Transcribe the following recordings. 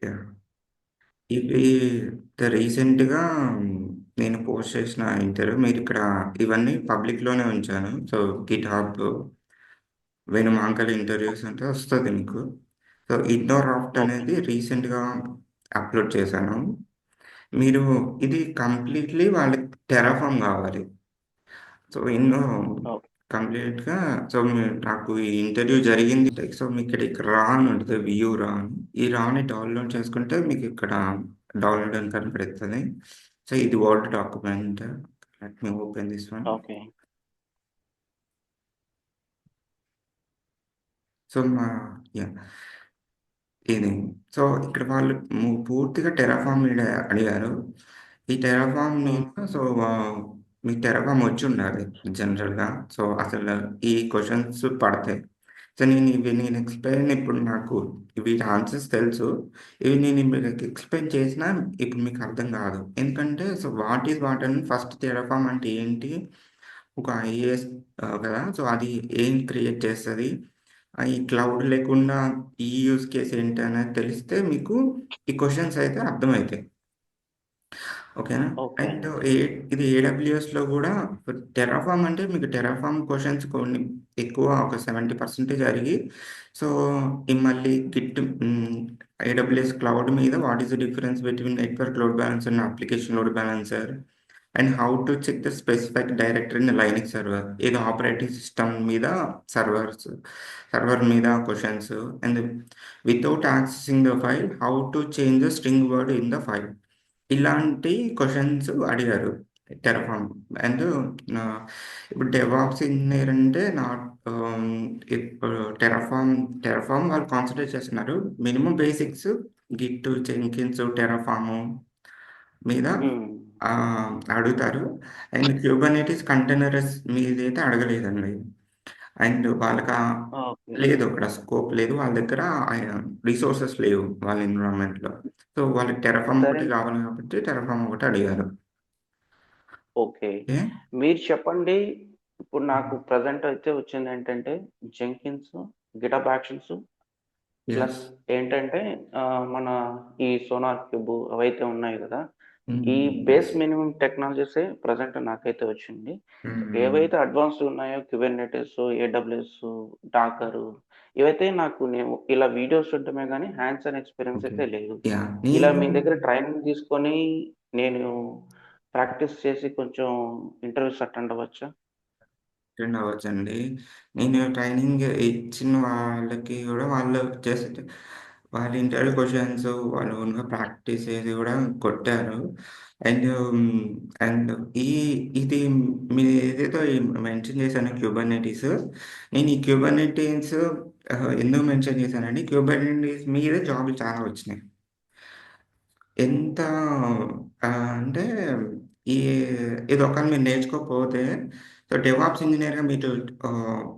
Yeah! ఇవి రీసెంట్‌గా నేను పోస్ట్ చేసిన ఇంటర్వ్యూ మీరిక్కడ ఇవన్నీ పబ్లిక్‌లోనే ఉంచాను. సో, గిట్‌హబ్ వేణుమాంకల్ ఇంటర్వ్యూస్ అంటే వస్తది మీకు. సో, ఇగ్నోరాఫ్ట్ ఓకే. అనేది రీసెంట్‌గా అప్‌లోడ్ చేశాను. మీరు ఇది కంప్లీట్‌లీ వాళ్ళకి టెరాఫార్మ్ గావాలి. So, okay. కంప్లీట్‌గా సో, నాకు ఈ ఇంటర్వ్యూ జరిగింది. సో, మీకిక్కడ రా అని ఉంటది. వ్యూ రా అని. ఈ రాని డౌన్‌లోడ్ చేసుకుంటే మీకిక్కడ డౌన్‌లోడ్ అని కనపడుతది. సో, ఇది word document. Let me open this one. Okay. So, yeah! ఇది. సో, ఇక్కడ వాళ్ళు పూర్తిగా టెరాఫార్మ్ మీద అడిగారు. ఈ టెరాఫార్మ్ హ్మ్. మీద సో, మీకు టెరాఫార్మ్ వచ్చుండాలి జనరల్‌గా. సో, అసలు ఈ క్వెషన్స్ పడతాయి. సో, నేను ఎక్స్‌ప్లెయిన్ ఇప్పుడు నాకు వీటి ఆన్సర్స్ తెలుసు. ఇవి నేను మీకు ఎక్స్‌ప్లెయిన్ చేసినా ఇప్పుడు మీకు అర్థం కాదు. ఎందుకంటే సో, వాట్ ఈస్ వాట్ అని ఫస్ట్ టెరాఫార్మ్ అంటే ఏంటి? ఒక ఐఏఎస్ కదా! సో, అది ఏం క్రియేట్ చేస్తది? ఈ క్లౌడ్ లేకుండా ఈ యూజ్ కేస్ ఏంటనేది తెలిస్తే మీకు ఈ క్వెషన్స్ అయితే అర్థమైతాయి. ఓకేనా? ఓకే. అండ్ ఇది ఏడబ్ల్యూఎస్‌లో గూడా టెర్రాఫార్మ్ అంటే మీకు టెర్రాఫార్మ్ క్వెషన్స్ కొన్ని ఎక్కువ ఒక 70% అడిగి సో, ఈ మళ్ళీ ఏడబ్ల్యూఎస్ క్లౌడ్ మీద what is the difference between network load balancer and application load balancer and how to check the specific directory in Linux server. ఇది ఆపరేటింగ్ సిస్టమ్ మీద సర్వర్ మీద questions and without accessing the file how to change the string word in the file. ఇలాంటి questions అడిగారు Terraform. And ah, ఇప్పుడు DevOps engineer అంటే ఇప్పుడు Terraform వాళ్ళు concentrate చేస్తున్నారు. Minimum basics Git, Jenkins, Terraform మీద హ్మ్. అడుగుతారు. అండ్ క్యూబర్నెటిస్ కంటైనర్స్ మీదైతే అడగలేదండి. And okay. లేదు అక్కడ స్కోప్ లేదు. వాళ్ళ దగ్గర రిసోర్సెస్ లేవు వాళ్ళ ఎన్విరాన్మెంట్‌లో. సో, వాళ్ళకి టెర్రాఫార్మ్ సరే. ఒకటి కావాలి కాబట్టి టెర్రాఫార్మ్ ఒకటి అడిగారు. ఓకే. ఓకే. మీరు చెప్పండి. ఇప్పుడు నాకు హ్మ్. ప్రెజెంట్ అయితే వచ్చిందేంటంటే, Jenkins, GitHub Actions plus yes. ఏంటంటే మన ఈ సోనార్ క్యూబ్ అవైతే ఉన్నాయి గదా! ఈ బేస్ యెస్. మినిమమ్ టెక్నాలజీసే ప్రెజెంట్ నాకైతే వచ్చింది. హ్మ్. ఏవైతే అడ్వాన్స్‌డ్ ఉన్నాయో క్యుబర్నెటిస్, ఏడబ్ల్యూఎస్, డాకరు ఇవైతే నేను ఇలా వీడియోస్ చూడటమే గానీ హ్యాండ్స్ ఆన్ ఎక్స్‌పీరియన్స్ ఓకే. అయితే లేదు. యాహ్! ఇలా నేను మీ దగ్గర ట్రైనింగ్ తీసుకొని నేను ప్రాక్టీస్ చేసి కొంచెం ఇంటర్వ్యూస్ అటెండ్ అవ్వచ్చా? అటెండ్ అవ్వచ్చండి. నేను ట్రైనింగ్ ఇచ్చిన వాళ్ళకి గూడా వాళ్ళు జస్ట్ వాళ్ళ ఇంటర్వ్యూ క్వెషన్స్ వాళ్ళు ఓన్‌గా ప్రాక్టీస్ చేసి గూడా కొట్టారు. అండ్ అండ్ ఈ ఇది మీరేదైతే మెన్షన్ చేశానో క్యూబర్నెటిస్ నేను ఈ క్యూబర్నెటిస్ ఎందుకు మెన్షన్ చేశానంటే క్యూబర్నెటిస్ మీద జాబ్‌లు చాలా వచ్చినాయి. ఎంత అంటే ఈ ఇది ఒకవేళ మీరు నేర్చుకోకపోతే సో, డెవాప్స్ ఇంజినీర్‌గా మీరు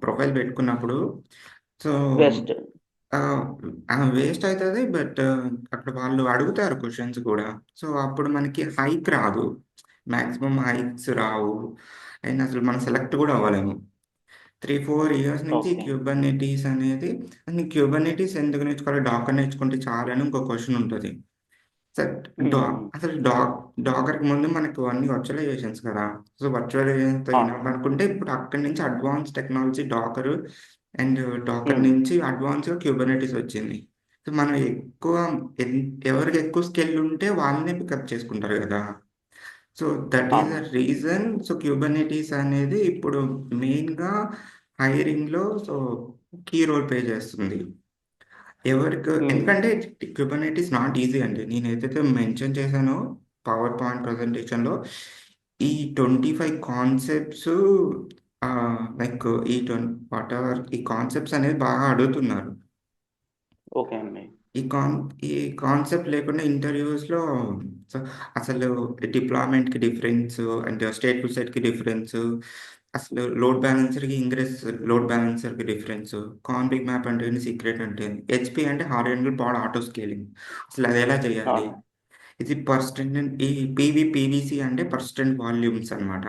ప్రొఫైల్ పెట్టుకున్నప్పుడు సో, వేస్ట్. ఆహ్, వేస్ట్ అయితది. బట్ అక్కడ వాళ్ళు అడుగుతారు క్వెషన్స్ కూడా. సో, అప్పుడు మనకి హైక్ రాదు. Maximum hikes Rao. అండ్ అసలు మనం సెలెక్ట్ కూడా అవ్వలేము. 3, 4 ఇయర్స్ నుంచి ఓకే. క్యూబర్నెటిస్ అనేది క్యూబర్నెటిస్ ఎందుకు నేర్చుకోవాలి? డాకర్ నేర్చుకుంటే చాలని ఇంకో క్వెషన్ ఉంటది. సెట్ డా హ్మ్. అసలు డాకర్‌కి ముందు మనకు అన్ని వర్చువలైజేషన్స్ కదా! సో, వర్చువలైజేషన్‌తో అవును. ఇనఫ్ అనుకుంటే ఇప్పుడు అక్కడి నుంచి advance technology Docker and Dakar హ్మ్. నుంచి అడ్వాన్స్‌గా క్యూబర్నెటిస్ వచ్చింది. సో, మనం ఎక్కువ ఎన్ ఎవరికి ఎక్కువ స్కిల్ ఉంటే వాళ్ళనే పికప్ చేసుకుంటారు గదా! సో, దట్ ఈస్ ద అవును. రీజన్. సో, క్యూబర్నెటిస్ అనేది ఇప్పుడు మెయిన్‌గా హైరింగ్‌లో సో, కీ రోల్ ప్లే చేస్తుంది. హ్మ్. ఎందుకంటే కుబర్నెటిస్ నాట్ ఈజీ అండి. నేనేదైతే మెన్షన్ చేశానో పవర్ పాయింట్ ప్రెజెంటేషన్‌లో ఈ 25 కాన్సెప్ట్స్ లైక్ వాటెవర్ ఈ కాన్సెప్ట్స్ అనేది బాగా అడుగుతున్నారు. ఓకే అండి. ఈ కాన్ ఈ కాన్సెప్ట్ లేకుండా ఇంటర్‌వ్యూస్‌లో సో, అసలు డిప్లాయ్‌మెంట్‌కి డిఫరెన్సు అండ్ స్టేట్‌ఫుల్ సెట్‌కి డిఫరెన్సు, అసలు లోడ్ బ్యాలెన్సర్‌కి లోడ్ బ్యాలెన్సర్‌కి డిఫరెన్సు, కాన్ఫిగ్ మ్యాప్ అంటే ఏంటి? సీక్రెట్ అంటే ఏంటి? హెచ్‌పీ అంటే హారిజాంటల్ పాడ్ ఆటో స్కేలింగ్. అసలు అదెలా చేయాలి? అవును. ఇది ఈ పీవీసీ అంటే పర్సిస్టెంట్ వాల్యూమ్స్ అన్నమాట.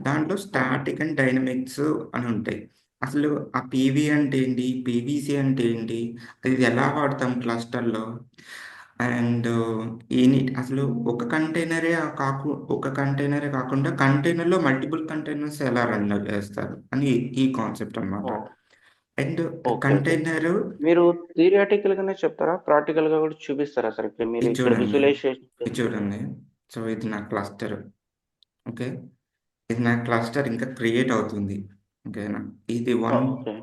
దాంట్లో ఓకే. స్టాటిక్ అండ్ డైనమిక్స్ అని ఉంటాయి. అసలు ఆ పీవీ అంటే ఏంటి? పీవీసీ అంటే ఏంటి? ఇది ఎలా వాడతాం క్లస్టర్‌లో? అండ్ అసలు ఒక కంటైనరే కాకుండా కంటైనర్లో మల్టిపుల్ కంటైనర్స్ ఎలా రన్ చేస్తారు అని ఈ కాన్సెప్ట్ అన్నమాట. Oh! And okay. Okay. Container మీరు థియరిటికల్‌గానే చెప్తారా? ప్రాక్టికల్‌గా గూడా చూపిస్తారా సార్? ఇప్పుడు మీరు ఇది ఇక్కడ చూడండి విజువలైజేషన్ ఇది చేసి చూడండి సో ఇది నా క్లస్టర్. ఓకే, ఇది నా క్లస్టర్ ఇంకా క్రియేట్ అవుతుంది. ఓకేనా, ఇది వన్. ఓకే.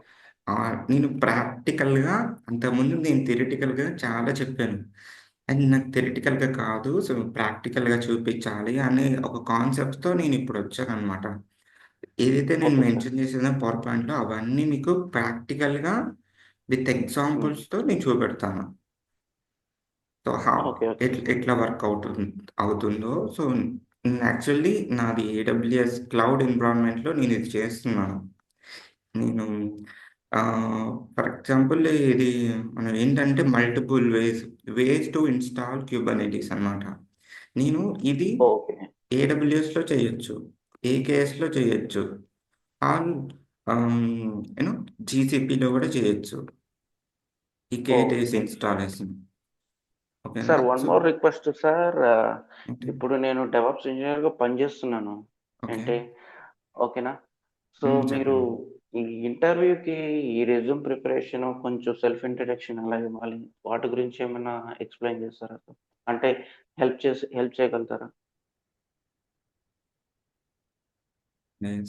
నేను ప్రాక్టికల్గా అంతకుముందు నేను థియరిటికల్గా చాలా చెప్పాను. అండ్ నాకు థియరిటికల్గా కాదు, సో ప్రాక్టికల్గా చూపించాలి అనే ఒక కాన్సెప్ట్తో నేను ఇప్పుడు వచ్చాను అనమాట. ఏదైతే నేను ఓకే సార్. మెన్షన్ చేసిన పవర్ పాయింట్లో అవన్నీ మీకు ప్రాక్టికల్గా విత్ హ్మ్. ఎగ్జాంపుల్స్తో నేను చూపెడతాను. So okay. Okay sir. ఎట్లా వర్క్ అవుతుందో. సో యాక్చువల్లీ నాది ఏడబ్ల్యూఎస్ క్లౌడ్ ఎన్విరాన్మెంట్లో నేను ఇది చేస్తున్నాను. నేను ఫర్ ఎగ్జాంపుల్ ఇది మనం ఏంటంటే multiple ways to install Kubernetes అన్నమాట. నేను ఇది ఓకే. ఏడబ్ల్యూఎస్‌లో చేయొచ్చు. ఏకేఎస్‌లో చేయొచ్చు. ఆన్ యూనో జీసీపీలో కూడా చేయొచ్చు. ఈ కేటీఎస్ ఓకే. ఇన్‌స్టాలేషన్. ఓకేనా? Sir one so more request sir. Okay. ఇప్పుడు నేను డెవాప్స్ ఇంజినీర్‌గా పనిచేస్తున్నాను. ఓకే. అంటే ఓకేనా? సో, మీరు చెప్పండి. ఈ ఇంటర్వ్యూకి ఈ రెజ్యూమ్ ప్రిపరేషను కొంచెం సెల్ఫ్ ఇంట్రడక్షన్ ఎలా ఇవ్వాలి? వాటి గురించి ఏమన్నా ఎక్స్‌ప్లెయిన్ చేస్తారా సార్? అంటే హెల్ప్ చేయగలుగుతారా?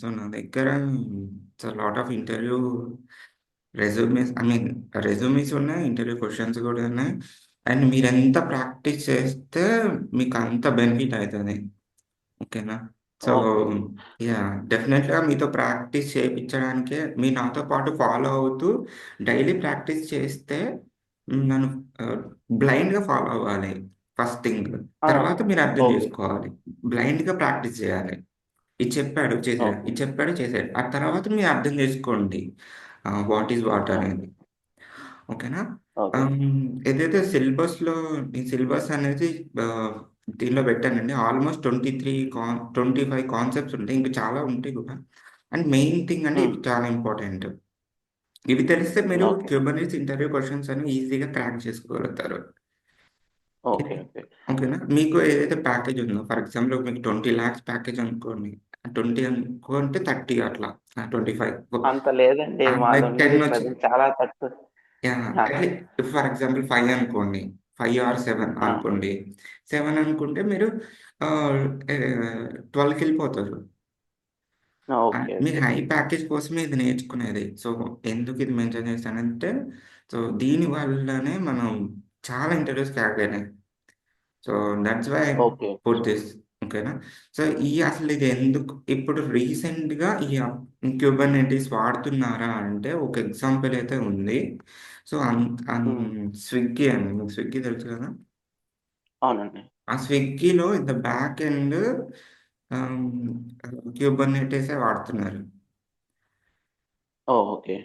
సో నా దగ్గర lot of interview resumes I mean resumes ఉన్నాయి. ఇంటర్వ్యూ క్వెషన్స్ కూడా ఉన్నాయి. అండ్ మీరెంత ప్రాక్టీస్ చేస్తే మీకు అంత బెనిఫిట్ అయితది. ఓకేనా? So okay. డెఫినెట్‌గా మీతో ప్రాక్టీస్ చేపిచ్చడానికే మీరు నాతో పాటు ఫాలో అవుతూ డైలీ ప్రాక్టీస్ చేస్తే నన్ను ఆహ్, బ్లైండ్‌గా ఫాలో అవ్వాలి ఫస్ట్ థింగ్. ఆ! తర్వాత మీరు అర్థం ఓకే. చేసుకోవాలి. బ్లైండ్‌గా ప్రాక్టీస్ చేయాలి. ఇది చెప్పాడు చేసాడు. ఓకే. ఇది చెప్పాడు చేసాడు. ఆ తర్వాత మీరు అర్థం చేసుకోండి. What is what okay. అనేది. ఓకేనా? ఓకే. ఏదైతే ఈ సిలబస్ అనేది ఆహ్, దీనిలో పెట్టానండి. ఆల్‌మోస్ట్ 25 కాన్సెప్ట్స్ ఉంటాయి. ఇంకా చాలా ఉంటాయి కూడా. అండ్ మెయిన్ థింగ్ అంటే హ్మ్. ఇవి చాలా ఇంపార్టెంట్. ఇవి తెలిస్తే మీరు ఓకే. క్యూబర్నెటిస్ ఇంటర్వ్యూ క్వెషన్స్ అని ఈజీగా క్రాక్ చేసుకోగలుగుతారు. ఓకే. ఓకే. ఓకేనా? మీకు ఏదైతే ప్యాకేజ్ ఉందో ఫర్ ఎగ్జాంపుల్ మీకు 20,00,000 ప్యాకేజ్ అనుకోండి. 20 అనుకుంటే 30 అట్లా. 25 అంత లేదండి. లైక్ మాదుండేది 10 వచ్చి ప్రెజెంట్ చాలా తక్కువ. యాహ్! ఆ! ఫర్ ఎగ్జాంపుల్ 5 అనుకోండి. 5 ఆర్ 7 ఆ! అనుకోండి. 7 అనుకుంటే మీరు ఆహ్, 12కెళ్ళిపోతారు. ఓకే. మీరు ఓకే. హై ప్యాకేజ్ కోసమే ఇది నేర్చుకునేది. సో, ఎందుకు ఇది మెన్షన్ చేశానంటే, సో, దీని వల్లనే మనం చాలా ఇంటర్‌వ్యూస్ క్రాక్ అయినాయి. So, that's why I okay. Put this. ఓకేనా? సో, అసలు ఇది ఎందుకు ఇప్పుడు రీసెంట్‌గా క్యూబర్నెటిస్ వాడుతున్నారా అంటే, ఒక ఎగ్జాంపుల్ అయితే ఉంది. సో, అన్ అన్ హ్మ్. స్విగ్గీ అండి. మీకు స్విగ్గీ తెలుసు కదా! అవునండి. ఆ స్విగ్గీలో in the back end ah, క్యూబర్నెటిసే వాడుతున్నారు. Oh! Okay.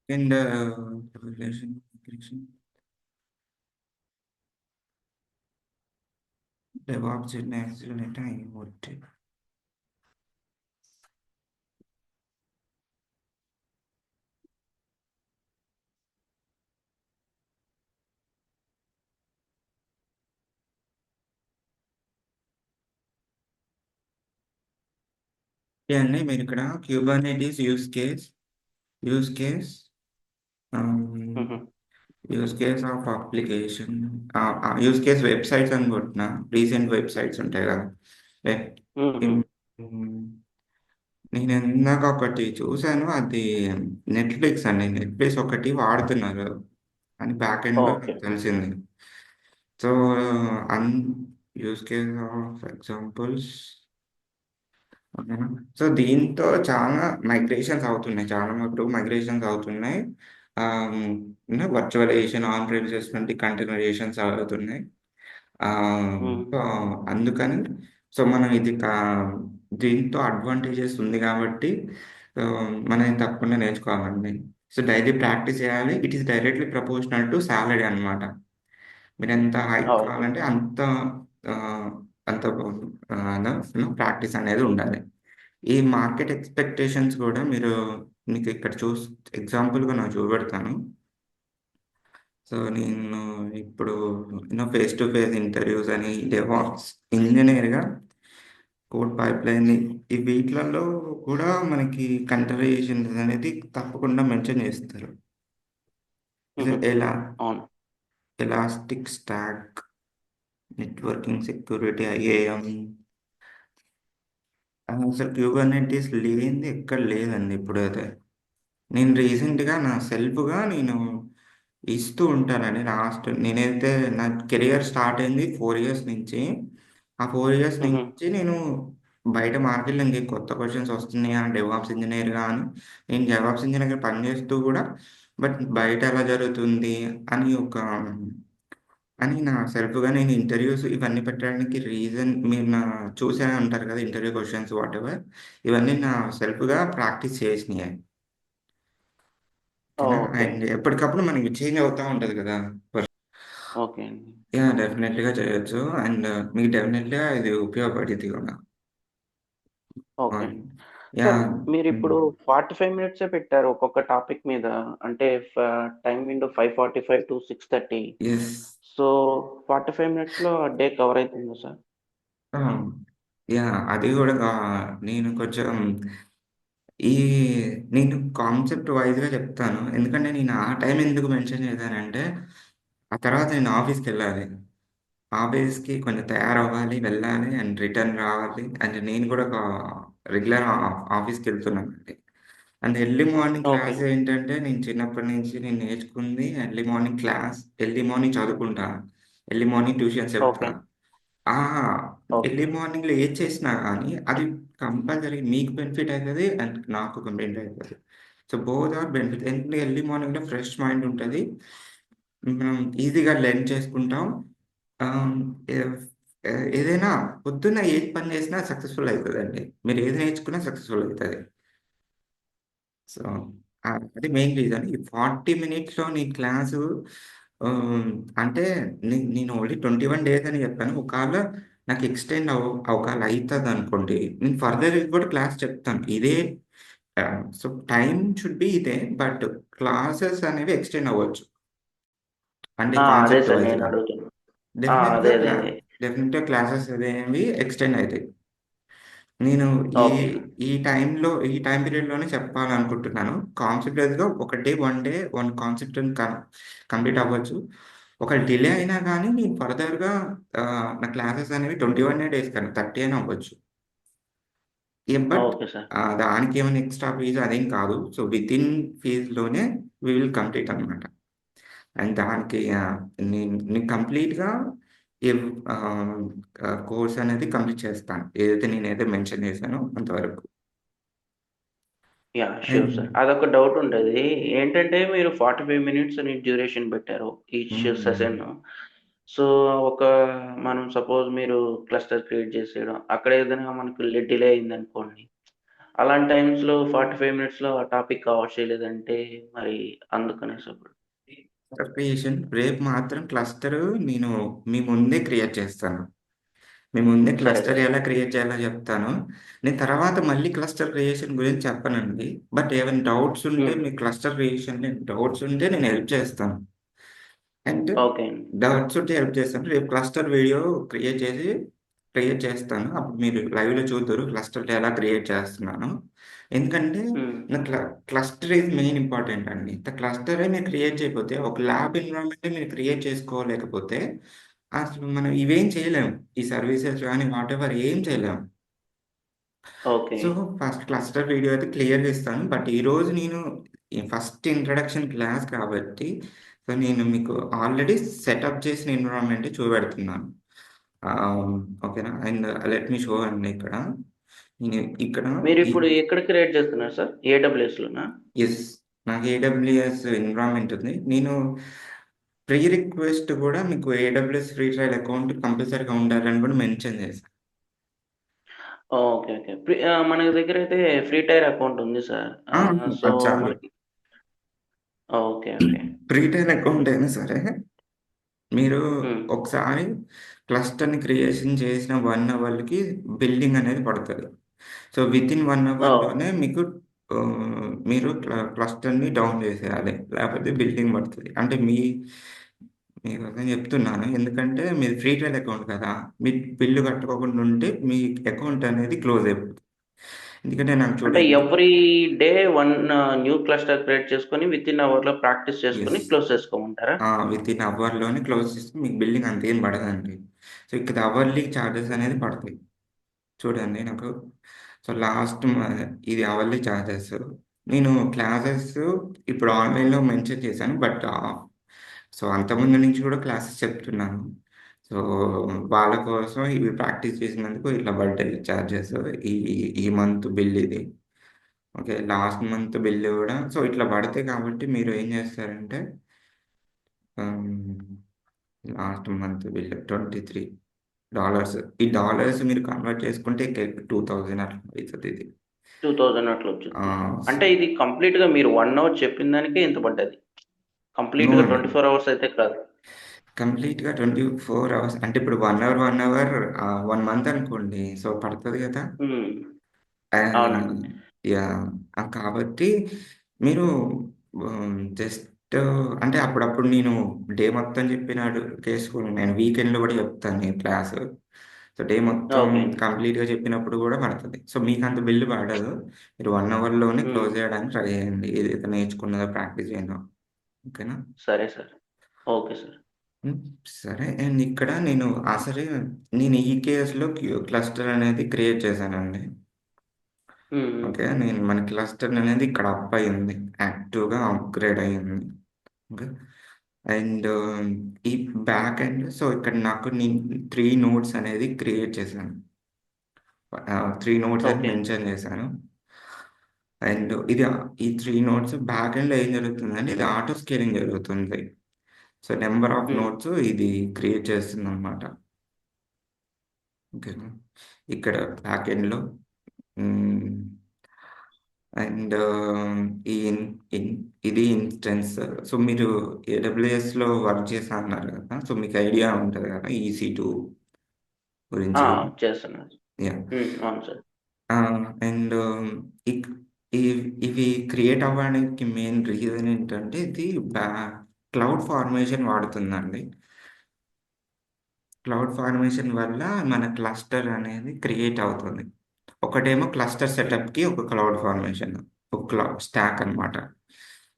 And DevOps in accelerate IoT. అండి మీరిక్కడ క్యూబర్నెటిస్ యూజ్ కేస్ ఆహ్, హుహు. Use case of application use case websites అని కొట్టిన రీసెంట్ వెబ్‌సైట్స్ ఉంటాయి కదా! లైక్ హుహు. హ్మ్, నేను ఇందాక ఒకటి చూసాను. అది నెట్‌ఫ్లిక్స్ అండి. నెట్‌ఫ్లిక్స్ ఒకటి వాడుతున్నారు అని బ్యాక్ ఎండ్‌లో ఓకే. నాకు తెలిసింది. So, an use case of examples ఓకేనా. సో, దీంతో చాలా మైగ్రేషన్స్ అవుతున్నాయి. చాలా మటుకు మైగ్రేషన్స్ అవుతున్నాయి. వర్చువలైజేషన్ ఆన్ ప్రిమిసెస్ నుండి కంటైనరైజేషన్స్ అవుతున్నాయి. హ్మ్. సో, అందుకని సో, మనం దీంతో అడ్వాంటేజెస్ ఉంది కాబట్టి మనం ఇది తప్పకుండా నేర్చుకోవాలండి. సో, డైలీ ప్రాక్టీస్ చేయాలి. It is directly proportional to salary అన్నమాట. మీరెంత హైక్ ఓకే. కావాలంటే ఆహ్, అంత ప్రాక్టీస్ అనేది ఉండాలి. ఈ మార్కెట్ ఎక్స్పెక్టేషన్స్ కూడా మీకు ఇక్కడ ఎగ్జాంపుల్గా నాకు చూపెడతాను. సో నేను ఇప్పుడు ఫేస్ టు ఫేస్ ఇంటర్వ్యూస్ అని డెవాప్స్ ఇంజనీర్గా కోడ్ పైప్లైన్ ఈ వీటిలలో కూడా మనకి కంటరైజేషన్ అనేది తప్పకుండా మెన్షన్ చేస్తారు. ఇది హుహు. అవును. Elastic stack, networking security, IAM, అసలు క్యూబర్నెటీస్ లేనిది ఎక్కడ లేదండి ఇప్పుడైతే. నేను రీసెంట్గా నా సెల్ఫ్గా నేను ఇస్తూ ఉంటానండి. నేనైతే నా కెరియర్ స్టార్ట్ అయింది 4 ఇయర్స్ నుంచి. ఆ 4 ఇయర్స్ హుహు. నుంచి నేను బయట మార్కెట్లో ఇంక కొత్త క్వశ్చన్స్ వస్తున్నాయా డెవాప్స్ ఇంజనీర్గా అని, నేను డెవాప్స్ ఇంజనీర్గా పనిచేస్తూ కూడా బట్ బయట ఎలా జరుగుతుంది అని అని నా సెల్ఫ్గా నేను ఇంటర్వ్యూస్ ఇవన్నీ పెట్టడానికి రీజన్ మీరు చూసే ఉంటారు కదా ఇంటర్వ్యూ క్వశ్చన్స్ వాట్ ఎవర్, ఇవన్నీ నా సెల్ఫ్గా ప్రాక్టీస్ చేసినాయి. ఓకేనా? ఓకే. అండ్ ఎప్పటికప్పుడు మనకి చేంజ్ అవుతా ఉంటది కదా! ఓకే అండి. యాహ్! డెఫినెట్‌గా చేయొచ్చు. అండ్ మీకు డెఫినెట్‌గా ఇది ఉపయోగపడిద్ది కూడా. ఓకే ఆహ్, అండి. Sir yeah! హ్మ్. మీరిప్పుడు 45 మినిట్సే పెట్టారు ఒక్కొక్క టాపిక్ మీద. అంటే టైమ్ విండో 5:45-6:30. యెస్. సో, 45 మినిట్స్‌లో ఆ డే కవర్ అయితుందా సార్? ఆ! యాహ్! అది కూడా నేను కొంచెం ఈ నేను కాన్సెప్ట్ వైస్‌గా చెప్తాను. ఎందుకంటే నేను ఆ టైం ఎందుకు మెన్షన్ చేశానంటే, ఆ తర్వాత నేను ఆఫీస్‌కెళ్ళాలి. ఆఫీస్‌కి కొంచెం తయారవ్వాలి, వెళ్ళాలి అండ్ రిటర్న్ రావాలి. అండ్ నేను కూడా ఒక రెగ్యులర్ ఆఫీస్‌కెళ్తున్నానండి. And early morning okay. Class ఏంటంటే, నేను చిన్నప్పటి నుంచి నేను నేర్చుకుంది early morning class, early morning చదువుకుంటా. ఎర్లీ మార్నింగ్ ట్యూషన్స్ చెప్తా. ఓకే. ఆ! ఓకే. ఎర్లీ మార్నింగ్‌లో ఏది చేసినా గానీ, అది కంపల్సరీ మీకు బెనిఫిట్ అయితది. అండ్ నాకు ఒక బెనిఫిట్ అయితది. So, both are benefit. ఎందుకంటే ఎర్లీ మార్నింగ్‌లో ఫ్రెష్ మైండ్ ఉంటది. మనం ఈజీగా లెర్న్ చేసుకుంటాం. ఆహ్, ఎఫ్ ఏదైనా పొద్దున్న ఏది పని చేసినా సక్సెస్‌ఫుల్ అయితదండి. మీరు ఏది నేర్చుకున్నా సక్సెస్‌ఫుల్ అయితది. సో, అది మెయిన్ రీజన్. ఈ 40 మినిట్స్‌లో నీ క్లాసు ఆహ్, అంటే నేను ఓన్లీ 21 డేస్ అని చెప్పాను. ఒకవేళ నాకు ఎక్స్‌టెండ్ ఒకవేళ అయితదనుకోండి, నేను ఫర్దర్ కూడా క్లాస్ చెప్తాను. సో, టైమ్ షుడ్ బి ఇదే. బట్ క్లాసెస్ అనేవి ఎక్స్‌టెండ్ అవ్వచ్చు. అంటే అదే కాన్సెప్ట్ సార్ నేను వైస్‌గా. అడుగుతున్నా. డెఫినిట్‌గా అదే. అదే. అదే. డెఫినిట్‌గా క్లాసెస్ అనేవి ఎక్స్‌టెండ్ అయితాయి. నేను ఈ ఓకే. ఈ టైమ్ పీరియడ్‌లోనే చెప్పాలనుకుంటున్నాను. కాన్సెప్ట్ వైస్‌గా వన్ కాన్సెప్ట్ కంప్లీట్ అవ్వచ్చు. ఒకవేళ డిలే అయినా గానీ నేను ఫర్దర్‌గా నా క్లాసెస్ అనేవి 21 డేస్ కాదు 30 అయినా అవ్వచ్చు. But okay sir. దానికేమైనా ఎక్స్‌ట్రా ఫీస్ అదేం కాదు. సో, వితిన్ ఫీస్‌లోనే వి విల్ కంప్లీట్ అనమాట. అండ్ దానికి నేను కంప్లీట్‌గా ఎవ్ ఆహ్, కోర్స్ అనేది కంప్లీట్ చేస్తాను. నేనైతే మెన్షన్ చేశానో అంతవరకు. యాహ్! Sure and sir. అదొక డౌట్ ఉండేది. ఏంటంటే మీరు 45 మినిట్స్ అని డ్యూరేషన్ పెట్టారు ఈచ్ హ్మ్. సెషన్. సో, ఒక మనం సపోజ్ మీరు క్లస్టర్ క్రియేట్ చేసేయడం, అక్కడ ఏదైనా మనకు డిలే అయిందనుకోండి. అలాంటి టైమ్స్‌లో 45 మినిట్స్‌లో ఆ టాపిక్ కవర్ చేయలేదంటే మరి అందుకనేసి అప్పుడు. క్రియేషన్ రేపు మాత్రం క్లస్టరు నేను మీ ముందే క్రియేట్ చేస్తాను. మీ ముందే సరే క్లస్టర్ సార్. ఎలా క్రియేట్ చేయాలో చెప్తాను. నేను తర్వాత మళ్ళీ క్లస్టర్ క్రియేషన్ గురించి చెప్పనండి. బట్ ఏమైనా డౌట్స్ ఉంటే హ్మ్. మీ క్లస్టర్ క్రియేషన్‌లో డౌట్స్ ఉంటే నేను హెల్ప్ చేస్తాను. అండ్ ఓకే అండి. డౌట్స్ ఉంటే హెల్ప్ చేస్తాను. రేపు క్లస్టర్ వీడియో క్రియేట్ చేస్తాను. అప్పుడు మీరు లైవ్‌లో చూద్దురు క్లస్టర్‌లో ఎలా క్రియేట్ చేస్తున్నానో. ఎందుకంటే హ్మ్. నా క్లస్టర్ ఈజ్ మెయిన్ ఇంపార్టెంట్ అండి. క్లస్టరే మీరు క్రియేట్ చేయకపోతే ఒక ల్యాబ్ ఎన్విరాన్మెంటే మీరు క్రియేట్ చేసుకోలేకపోతే అసలు మనం ఇవేం చేయలేము. ఈ సర్వీసెస్ గాని వాటెవర్ ఏం చేయలేము. Okay. So, first cluster video అయితే క్లియర్‌గా ఇస్తాను. బట్ ఈరోజు నేను ఈ ఫస్ట్ ఇంట్రడక్షన్ క్లాస్ కాబట్టి, సో, నేను మీకు ఆల్రెడీ సెటప్ చేసిన ఎన్విరాన్మెంటే చూపెడుతున్నాను. ఆహ్, ఓకేనా? అండ్ లెట్ మీ షో అండి ఇక్కడ. నేను ఇక్కడ ఈ మీరిప్పుడు ఎక్కడ క్రియేట్ చేస్తున్నారు సార్? ఏడబ్ల్యూఎస్‌లోనా? యెస్. నాకు ఏడబ్ల్యూఎస్ ఎన్విరాన్మెంట్ ఉంది. నేను ప్రీ రిక్వెస్ట్ కూడా మీకు ఏడబ్ల్యూఎస్ ఫ్రీ ట్రయల్ అకౌంట్ కంపల్సరీగా ఉండాలని కూడా మెన్షన్ చేశా. ఓకే. ఓకే. మన దగ్గరైతే ఫ్రీ టైర్ అకౌంట్ ఉంది సార్. ఆ! సో, అది చాలు. మనకి okay. Okay. Free trial account అయినా సరే మీరు హ్మ్. ఒకసారి క్లస్టర్‌ని క్రియేషన్ చేసిన 1 అవర్‌కి బిల్లింగ్ అనేది పడతది. సో వితిన్ 1 ఓహ్! అవర్‌లోనే మీకు మీరు క్లస్టర్‌ని డౌన్ చేసేయాలి. లేకపోతే బిల్లింగ్ పడతది. అంటే మీకోసం చెప్తున్నాను. ఎందుకంటే మీది ఫ్రీ ట్రయల్ అకౌంట్ కదా! మీరు బిల్లు కట్టుకోకుండా ఉంటే మీ అకౌంట్ అనేది క్లోజ్ అయిపోతుంది. ఎందుకంటే నాకు అంటే చూడండి. Every day 1 new cluster create చేసుకొని వితిన్ అవర్‌లో ప్రాక్టీస్ చేసుకొని యెస్. క్లోజ్ చేసుకోమంటారా? వితిన్ అవర్‌లోనే క్లోజ్ చేస్తే మీకు బిల్లింగ్ అంతేం పడదండి. సో ఇక్కడ అవర్‌లీ చార్జెస్ అనేది పడతాయి. చూడండి నాకు. సో ఇది అవర్లీ చార్జెస్. నేను క్లాసెస్ ఇప్పుడు ఆన్‌లైన్‌లో మెన్షన్ చేశాను. సో అంతకుముందు నుంచి కూడా క్లాసెస్ చెప్తున్నాను. సో వాళ్ళ కోసం ఇవి ప్రాక్టీస్ చేసినందుకు ఇట్లా పడ్డాయి చార్జెస్. ఈ ఈ మంత్ బిల్ ఇది. ఓకే. లాస్ట్ మంత్ బిల్ కూడా సో ఇట్లా పడతాయి కాబట్టి మీరు ఏం చేస్తారంటే ఆహ్, లాస్ట్ మంత్ బిల్ $23. ఈ డాలర్స్ మీరు కన్వర్ట్ చేసుకుంటే 2000 అట్లా అయితది ఇది. 2000 అట్లా వచ్చుద్ది. ఆ! అంటే ఇది కంప్లీట్‌గా మీరు 1 అవర్ చెప్పిన దానికే ఇంత పడ్డది. నో కంప్లీట్‌గా అండి. 24 అవర్స్ అయితే కాదు. కంప్లీట్‌గా 24 అవర్స్ అంటే ఇప్పుడు 1 అవర్ 1 మంత్ అనుకోండి. సో పడతది కదా! హ్మ్. ఆహ్, అవునండి. యాహ్! కాబట్టి మీరు జస్ట్ అంటే అప్పుడప్పుడు నేను డే మొత్తం చెప్పినట్టు చేసుకోను. నేను వీకెండ్‌లో కూడా చెప్తాను నేను క్లాసు. సో డే మొత్తం ఓకే. కంప్లీట్‌గా చెప్పినప్పుడు కూడా పడతది. సో మీకంత బిల్ పడదు. మీరు 1 అవర్‌లోనే హ్మ్. క్లోజ్ చేయడానికి ట్రై చేయండి. ఏదైతే నేర్చుకున్నదో ప్రాక్టీస్ చేయండి. ఓకేనా? సరే సార్. Okay sir. హ్మ్. సరే. అండ్ ఇక్కడ నేను ఈ కేస్‌లో క్లస్టర్ అనేది క్రియేట్ చేశానండి. హ్మ్. హ్మ్. ఓకే. మన క్లస్టర్ అనేది ఇక్కడ అప్ అయింది. యాక్టివ్‌గా అప్‌గ్రేడ్ అయింది. ఓకే. అండ్ ఈ బ్యాక్ ఎండ్ సో, ఇక్కడ నేను 3 నోడ్స్ అనేది క్రియేట్ చేశాను. 3 నోడ్స్ అని ఓకే. మెన్షన్ చేశాను. అండ్ ఈ 3 నోడ్స్ బ్యాక్ ఎండ్‌లో ఏం జరుగుతుందంటే ఇది ఆటో స్కేలింగ్ జరుగుతుంది. సో, నంబర్ ఆఫ్ హ్మ్. నోడ్స్ ఇది క్రియేట్ చేస్తుందనమాట. ఓకేనా. ఇక్కడ బ్యాక్ ఎండ్‌లో హ్మ్. అండ్ ఈ ఇన్ ఇన్ ఇది ఇన్‌స్టెన్స్. సో, మీరు ఏడబ్ల్యూఎస్‌లో వర్క్ చేశా అన్నారు కదా! సో, మీకు ఐడియా ఉంటది కదా! EC2 ఆ! గురించి. చేస్తున్నాను. యాహ్! హ్మ్. అవును సార్. ఆ! అండ్ ఇక్ ఇవి క్రియేట్ అవ్వడానికి మెయిన్ రీజన్ ఏంటంటే ఇది బ్యా క్లౌడ్ ఫార్మేషన్ వాడుతుందండి. క్లౌడ్ ఫార్మేషన్ వల్ల మన క్లస్టర్ అనేది క్రియేట్ అవుతుంది. ఒకటేమో క్లస్టర్ హ్మ్. సెటప్‌కి ఒక క్లౌడ్ ఫార్మేషన్. ఒక స్టాక్ అన్నమాట.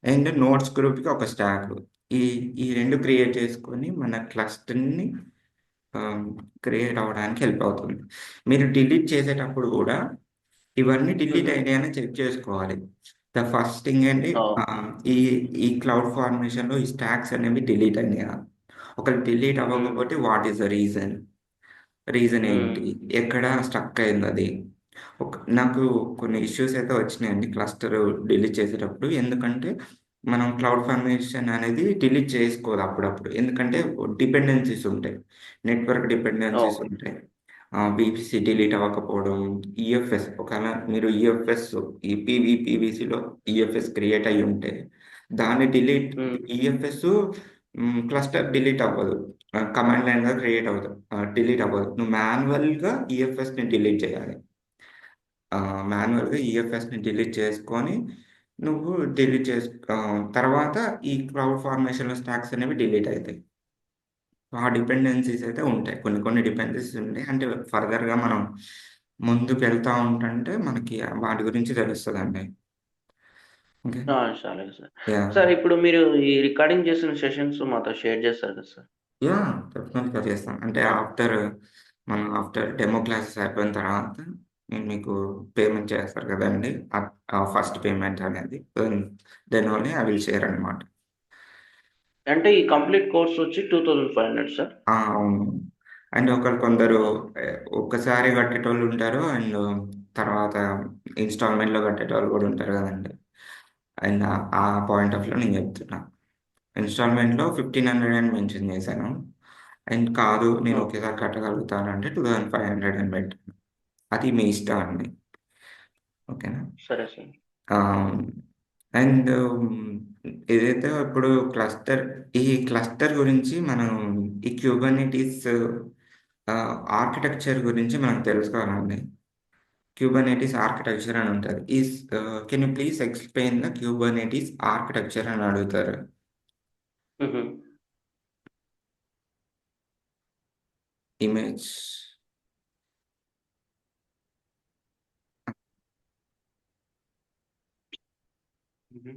అండ్ నోట్స్ గ్రూప్‌కి ఒక స్టాక్. ఈ ఈ 2 క్రియేట్ చేసుకొని మన క్లస్టర్‌ని ఆహ్, క్రియేట్ అవ్వడానికి హెల్ప్ అవుతుంది. మీరు డిలీట్ చేసేటప్పుడు గూడా ఇవన్నీ డిలీట్ హుహు. అయినాయని చెక్ చేసుకోవాలి. ద ఫస్ట్ థింగ్ ఏంటి ఓహ్! ఈ ఈ క్లౌడ్ ఫార్మేషన్‌లో ఈ స్టాక్స్ అనేవి డిలీట్ అయినాయా? ఒకవేళ డిలీట్ హ్మ్. అవ్వకపోతే what is the reason? Reason హ్మ్. ఏంటి? ఎక్కడ స్ట్రక్ అయిందది? నాకు కొన్ని ఇష్యూస్ అయితే వచ్చినాయండి క్లస్టర్ డిలీట్ చేసేటప్పుడు. ఎందుకంటే, మనం క్లౌడ్ ఫార్మేషన్ అనేది డిలీట్ చేసుకోదు అప్పుడప్పుడు. ఎందుకంటే, డిపెండెన్సీస్ ఉంటాయి. Network dependencies okay. ఉంటాయి. వీపీసీ డిలీట్ అవ్వకపోవడం, ఈఎఫ్ఎస్ ఒకవేళ మీరు ఈఎఫ్ఎస్ ఈ పీవీసీలో ఈఎఫ్ఎస్ క్రియేట్ అయ్యుంటే, దాన్ని హ్మ్. ఈఎఫ్ఎస్ క్లస్టర్ డిలీట్ అవ్వదు. కమాండ్ లైన్‌గా క్రియేట్ అవుతది. డిలీట్ అవ్వదు. నువ్వు మాన్యువల్‌గా ఈఎఫ్ఎస్‌ని డిలీట్ చేయాలి. మాన్యువల్‌గా ఈఎఫ్ఎస్‌ని డిలీట్ చేసుకొని, నువ్వు తర్వాత ఈ క్లౌడ్ ఫార్మేషన్‌లో స్టాక్స్ అనేవి డిలీట్ అయితాయి. ఆ డిపెండెన్సీస్ అయితే ఉంటాయి. కొన్ని కొన్ని డిపెండెన్సీస్ ఉంటాయి. అంటే ఫర్దర్‌గా మనం ముందుకెళ్తా ఉంటంటే మనకి వాటి గురించి తెలుస్తదండి. ఓకే. ఆ! అలాగే సార్. యాహ్! సార్ ఇప్పుడు మీరు ఈ రికార్డింగ్ చేసిన సెషన్స్ మాతో షేర్ చేస్తారు కదా సార్? డెఫినెట్‌గా చేస్తాం. అంటే ఆఫ్టర్ డెమో క్లాసెస్ అయిపోయిన తర్వాత నేను మీకు పేమెంట్ చేస్తారు కదండీ! ఆ ఫస్ట్ పేమెంట్ అనేది. Then only I will share అనమాట. అంటే ఈ కంప్లీట్ కోర్స్ వచ్చి 2500 సార్? అవును. అండ్ కొందరు ఓహ్! ఒక్కసారి కట్టేటోళ్ళుంటారు. అండ్ తర్వాత ఇన్‌స్టాల్‌మెంట్‌లో కట్టేటోళ్ళు గూడా ఉంటారు గదండీ! అండ్ ఆ పాయింట్ ఆఫ్ వ్యూలో నేను చెప్తున్నా. ఇన్‌స్టాల్‌మెంట్‌లో 1500 అని మెన్షన్ చేశాను. అండ్ కాదు నేను ఓకే. ఒకేసారి కట్టగలుగుతానంటే 2500 అని పెట్టాను. అది మీ ఇష్టం అండి. ఓకేనా? సరే సార్. ఆహ్, అండ్ ఏదైతే ఇప్పుడు ఈ క్లస్టర్ గురించి మనం ఈ క్యూబర్నిటీస్ ఆర్కిటెక్చర్ గురించి మనం తెలుసుకోవాలండి. క్యూబర్నెటిస్ ఆర్కిటెక్చర్ అని ఉంటుంది. Can you please explain the Kubernetes architecture అని అడుగుతారు. హుహు. ఇమేజ్ హుహు.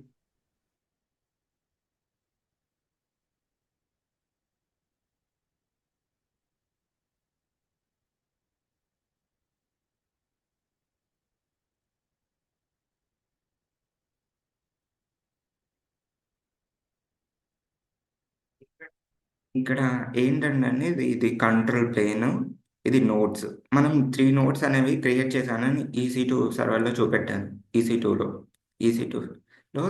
ఇక్కడ ఏంటంటే ఇది కంట్రోల్ ప్లేన్, ఇది నోట్స్. మనం 3 నోట్స్ అనేవి క్రియేట్ చేశానని EC2 సర్వర్‌లో చూపెట్టాను. EC2లో EC2లో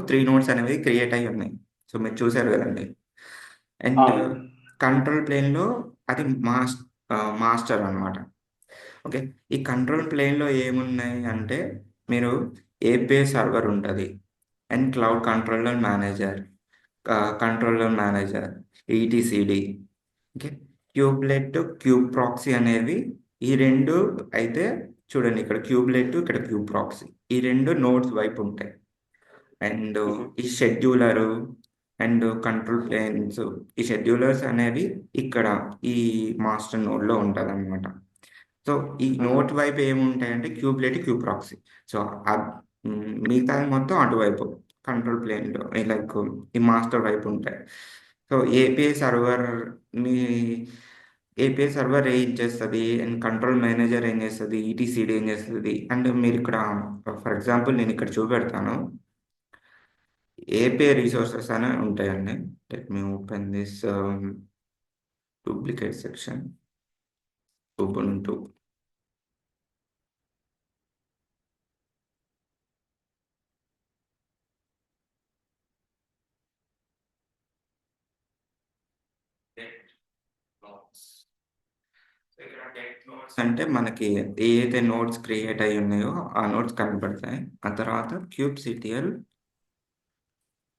3 నోట్స్ అనేవి క్రియేట్ అయ్యి ఉన్నాయి. సో మీరు చూసారు కదండి. అండ్ అవును. కంట్రోల్ ప్లేన్‌లో అది మాస్టర్ అన్నమాట. ఓకే. ఈ కంట్రోల్ ప్లేన్‌లో ఏమున్నాయి అంటే మీరు ఏపీఐ సర్వర్ ఉంటది. And cloud controller manager, etcd, okay. Kubelet, kube proxy అనేవి ఈ 2 అయితే చూడండి, ఇక్కడ క్యూబ్లెట్, ఇక్కడ క్యూబ్ ప్రాక్సీ. ఈ 2 నోడ్స్ వైపు ఉంటాయి. అండ్ హుహు. ఈ షెడ్యూలరు అండ్ కంట్రోల్ ప్లేన్స్, ఈ షెడ్యూలర్స్ అనేవి ఇక్కడ ఈ మాస్టర్ నోడ్‌లో ఉంటదన్నమాట. సో, ఈ హుహు. నోట్ వైపు ఏముంటాయంటే క్యూబ్లెట్, క్యూబ్ ప్రాక్సీ. సో, మిగతాది మొత్తం అటువైపు కంట్రోల్ ప్లేన్‌లో లైక్ ఈ మాస్టర్ వైపు ఉంటాయి. సో, మీ ఏపీఐ సర్వర్ ఏం చేస్తది? అండ్ కంట్రోల్ మేనేజర్ ఏం చేస్తది? ఈటీసీడీ ఏం చేస్తది? అండ్ మీరిక్కడ ఫర్ ఎగ్జాంపుల్ నేనిక్కడ చూపెడతాను. ఏపీఐ రిసోర్సెస్ అని ఉంటాయండి. Let me open this duplicate section. Ubuntu. Notes. So ఇక్కడ గెట్ నోట్స్ అంటే మనకి ఏదైతే నోట్స్ క్రియేట్ అయ్యి ఉన్నాయో ఆ నోట్స్ కనబడతాయి. ఆ తర్వాత kubectl